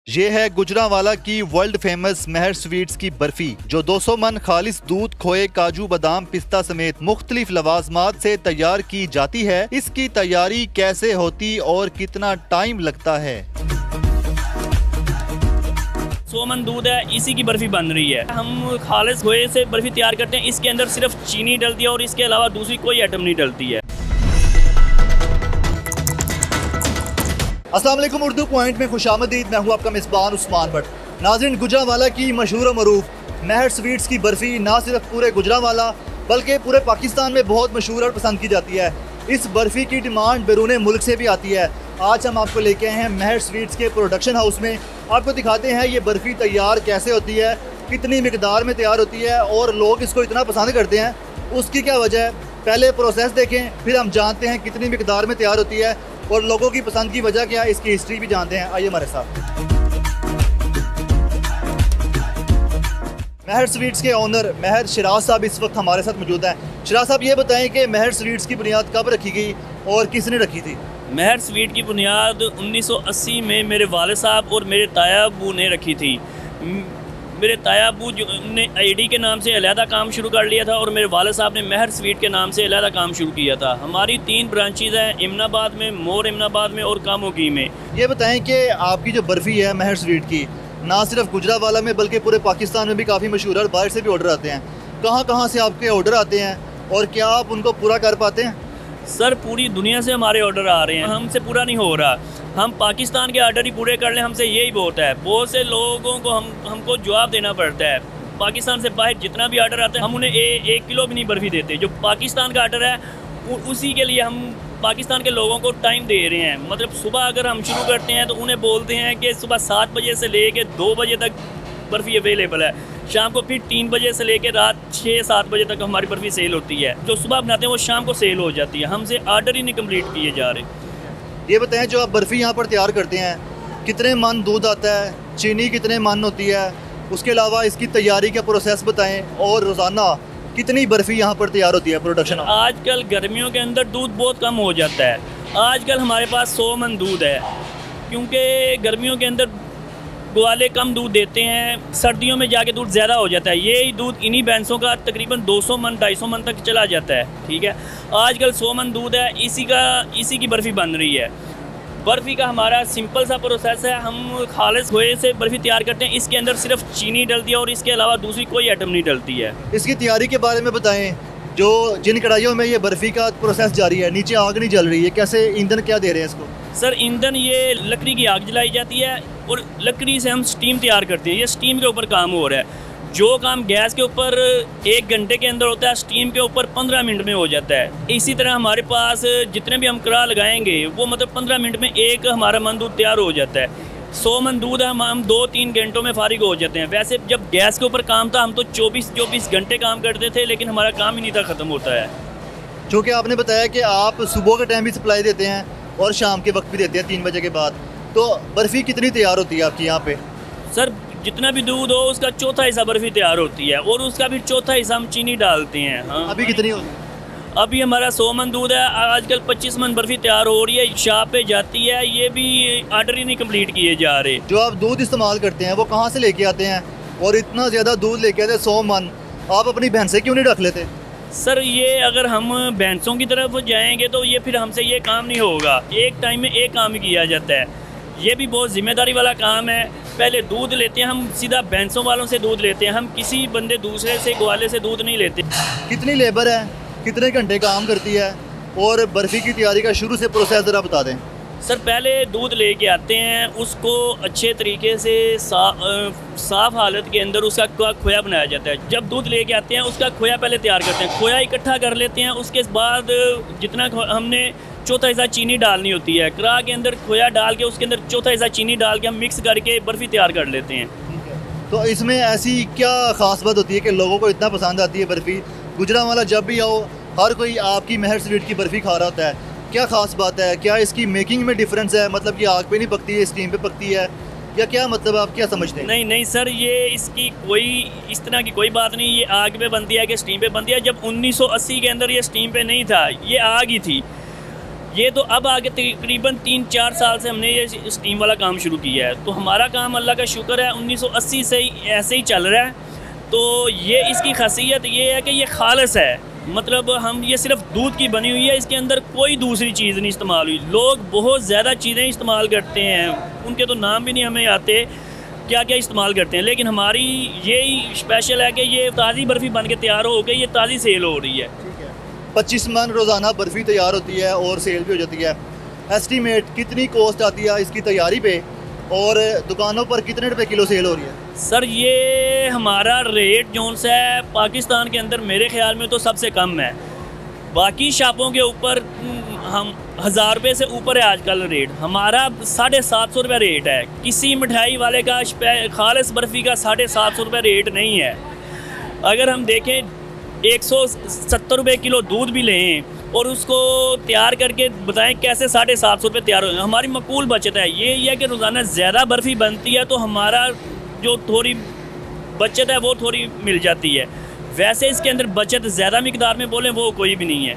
ये है गुजरांवाला की वर्ल्ड फेमस महर स्वीट्स की बर्फी जो 200 मन खालिस दूध, खोए, काजू, बादाम, पिस्ता समेत मुख्तलिफ लवाजमात से तैयार की जाती है। इसकी तैयारी कैसे होती और कितना टाइम लगता है? 100 मन दूध है, इसी की बर्फी बन रही है। हम खालिस खोए से बर्फी तैयार करते हैं। इसके अंदर सिर्फ चीनी डलती है और इसके अलावा दूसरी कोई आइटम नहीं डलती है। अस्सलाम वालेकुम, उर्दू पॉइंट में खुशामदीद। मैं हूँ आपका मेज़बान उस्मान भट्ट। नाज़रीन, गुजरांवाला की मशहूर व मरूफ महर स्वीट्स की बर्फ़ी ना सिर्फ पूरे गुजरांवाला बल्कि पूरे पाकिस्तान में बहुत मशहूर और पसंद की जाती है। इस बर्फ़ी की डिमांड बैरून मुल्क से भी आती है। आज हम आपको लेके आए हैं महर स्वीट्स के प्रोडक्शन हाउस में। आपको दिखाते हैं ये बर्फ़ी तैयार कैसे होती है, कितनी मिकदार में तैयार होती है और लोग इसको इतना पसंद करते हैं, उसकी क्या वजह है। पहले प्रोसेस देखें, फिर हम जानते हैं कितनी मिकदार में तैयार होती है और लोगों की पसंद की वजह क्या है, इसकी हिस्ट्री भी जानते हैं। आइए हमारे साथ। महर स्वीट्स के ओनर महर शिराज साहब इस वक्त हमारे साथ मौजूद हैं। शिराज साहब, ये बताएं कि महर स्वीट्स की बुनियाद कब रखी गई और किसने रखी थी? महर स्वीट की बुनियाद 1980 में मेरे वाले साहब और मेरे ताया अबू ने रखी थी। मेरे ताया अबू जो ने आईडी के नाम से अलहदा काम शुरू कर लिया था और मेरे वाले साहब ने महर स्वीट के नाम से अलहदा काम शुरू किया था। हमारी 3 ब्रांचेज़ हैं, इमनाबाद में, मोर इमनाबाद में और कामोगी में। ये बताएं कि आपकी जो बर्फ़ी है महर स्वीट की, ना सिर्फ गुजरांवाला में बल्कि पूरे पाकिस्तान में भी काफ़ी मशहूर है और बाहर से भी ऑर्डर आते हैं। कहाँ कहाँ से आपके ऑर्डर आते हैं और क्या आप उनको पूरा कर पाते हैं? सर, पूरी दुनिया से हमारे ऑर्डर आ रहे हैं, हमसे पूरा नहीं हो रहा। हम पाकिस्तान के ऑर्डर ही पूरे कर लें, हमसे यही बहुत है। बहुत से लोगों को हमको जवाब देना पड़ता है। पाकिस्तान से बाहर जितना भी ऑर्डर आता है, हम उन्हें 1 किलो भी नहीं बर्फ़ी देते। जो पाकिस्तान का ऑर्डर है उसी के लिए हम पाकिस्तान के लोगों को टाइम दे रहे हैं। मतलब सुबह अगर हम शुरू करते हैं तो उन्हें बोलते हैं कि सुबह 7 बजे से लेके 2 बजे तक बर्फ़ी अवेलेबल है। शाम को फिर 3 बजे से लेकर रात 6-7 बजे तक हमारी बर्फ़ी सेल होती है। जो सुबह बनाते हैं वो शाम को सेल हो जाती है। हमसे ऑर्डर ही नहीं कंप्लीट किए जा रहे। ये बताएं, जो आप बर्फ़ी यहाँ पर तैयार करते हैं, कितने मन दूध आता है, चीनी कितने मन होती है, उसके अलावा इसकी तैयारी का प्रोसेस बताएं और रोज़ाना कितनी बर्फ़ी यहाँ पर तैयार होती है प्रोडक्शन? आजकल गर्मियों के अंदर दूध बहुत कम हो जाता है। आजकल हमारे पास 100 मन दूध है, क्योंकि गर्मियों के अंदर ग्वाले कम दूध देते हैं, सर्दियों में जाके दूध ज़्यादा हो जाता है। यही दूध इन्हीं भैंसों का तकरीबन 200 मन 250 मन तक चला जाता है। ठीक है, आजकल 100 मन दूध है, इसी की बर्फ़ी बन रही है। बर्फ़ी का हमारा सिंपल सा प्रोसेस है। हम खालिस खोए से बर्फ़ी तैयार करते हैं। इसके अंदर सिर्फ चीनी डलती है और इसके अलावा दूसरी कोई आइटम नहीं डलती है। इसकी तैयारी के बारे में बताएं। जो जिन कढ़ाइयों में ये बर्फ़ी का प्रोसेस जारी है, नीचे आग नहीं जल रही है, कैसे ईंधन क्या दे रहे हैं इसको? सर, ईंधन ये लकड़ी की आग जलाई जाती है और लकड़ी से हम स्टीम तैयार करते हैं। ये स्टीम के ऊपर काम हो रहा है। जो काम गैस के ऊपर 1 घंटे के अंदर होता है, स्टीम के ऊपर 15 मिनट में हो जाता है। इसी तरह हमारे पास जितने भी हम कड़ा लगाएंगे वो मतलब 15 मिनट में एक हमारा मन दूध तैयार हो जाता है। 100 मन दूध हम 2-3 घंटों में फारिग हो जाते हैं। वैसे जब गैस के ऊपर काम था हम तो 24 घंटे काम करते थे, लेकिन हमारा काम ही नहीं था ख़त्म होता है। चूँकि आपने बताया कि आप सुबह के टाइम भी सप्लाई देते हैं और शाम के वक्त भी देते हैं 3 बजे के बाद, तो बर्फ़ी कितनी तैयार होती है आपकी यहाँ पे? सर, जितना भी दूध हो उसका चौथा हिस्सा बर्फ़ी तैयार होती है और उसका भी चौथा हिस्सा हम चीनी डालते हैं। हाँ, अभी कितनी होती है? अभी हमारा 100 मन दूध है। आजकल 25 मन बर्फ़ी तैयार हो रही है, शॉप पे जाती है। ये भी ऑर्डर ही नहीं कंप्लीट किए जा रहे। जो आप दूध इस्तेमाल करते हैं वो कहाँ से लेके आते हैं? और इतना ज़्यादा दूध लेके आते हैं 100 मन, आप अपनी भैंसें क्यों नहीं रख लेते? सर, ये अगर हम भैंसों की तरफ जाएंगे तो ये फिर हमसे ये काम नहीं होगा। एक टाइम में एक काम ही किया जाता है। ये भी बहुत ज़िम्मेदारी वाला काम है। पहले दूध लेते हैं हम, सीधा भैंसों वालों से दूध लेते हैं। हम किसी बंदे दूसरे से ग्वाले से दूध नहीं लेते। कितनी लेबर है, कितने घंटे काम करती है और बर्फ़ी की तैयारी का शुरू से प्रोसेस ज़रा बता दें। सर, पहले दूध लेके आते हैं, उसको अच्छे तरीके से साफ़ हालत के अंदर उसका खोया बनाया जाता है। जब दूध लेके आते हैं उसका खोया पहले तैयार करते हैं, खोया इकट्ठा कर लेते हैं। उसके बाद जितना हमने चौथा हिस्सा चीनी डालनी होती है, करा के अंदर खोया डाल के उसके अंदर चौथा हिस्सा चीनी डाल के हम मिक्स करके बर्फ़ी तैयार कर लेते हैं। तो इसमें ऐसी क्या ख़ास बात होती है कि लोगों को इतना पसंद आती है बर्फ़ी? गुजरांवाला जब भी आओ हर कोई आपकी महर स्वीट की बर्फ़ी खा रहा होता है। क्या ख़ास बात है? क्या इसकी मेकिंग में डिफरेंस है? मतलब कि आग पे नहीं पकती है, स्टीम पे पकती है, या क्या मतलब आप क्या समझते हैं? नहीं सर, ये इसकी कोई इस तरह की कोई बात नहीं। ये आग पे बनती है कि स्टीम पे बनती है। जब 1980 के अंदर ये स्टीम पे नहीं था, ये आग ही थी। ये तो अब आगे तकरीबन 3-4 साल से हमने ये स्टीम वाला काम शुरू किया है। तो हमारा काम अल्लाह का शुक्र है 1980 से ही ऐसे ही चल रहा है। तो ये इसकी खासियत ये है कि ये खालिस है, मतलब हम ये सिर्फ दूध की बनी हुई है, इसके अंदर कोई दूसरी चीज़ नहीं इस्तेमाल हुई। लोग बहुत ज़्यादा चीज़ें इस्तेमाल करते हैं, उनके तो नाम भी नहीं हमें आते क्या क्या इस्तेमाल करते हैं, लेकिन हमारी यही स्पेशल है कि ये ताज़ी बर्फ़ी बन के तैयार हो गई, ये ताज़ी सेल हो रही है। 25 मन रोज़ाना बर्फ़ी तैयार होती है और सेल भी हो जाती है। एस्टीमेट कितनी कॉस्ट आती है इसकी तैयारी पे और दुकानों पर कितने रुपए किलो सेल हो रही है? सर ये हमारा रेट जोन सा है पाकिस्तान के अंदर मेरे ख्याल में तो सबसे कम है। बाकी शॉपों के ऊपर हम 1000 रुपये से ऊपर है आजकल रेट, हमारा 750 रुपये रेट है। किसी मिठाई वाले का खालिस बर्फ़ी का 750 रुपये रेट नहीं है। अगर हम देखें 170 रुपये किलो दूध भी लें और उसको तैयार करके बताएं कैसे 750 रुपये तैयार हो, हमारी मकबूल बचत है। ये है कि रोज़ाना ज़्यादा बर्फ़ी बनती है तो हमारा जो थोड़ी बचत है वो थोड़ी मिल जाती है। वैसे इसके अंदर बचत ज़्यादा मिकदार में बोलें वो कोई भी नहीं है।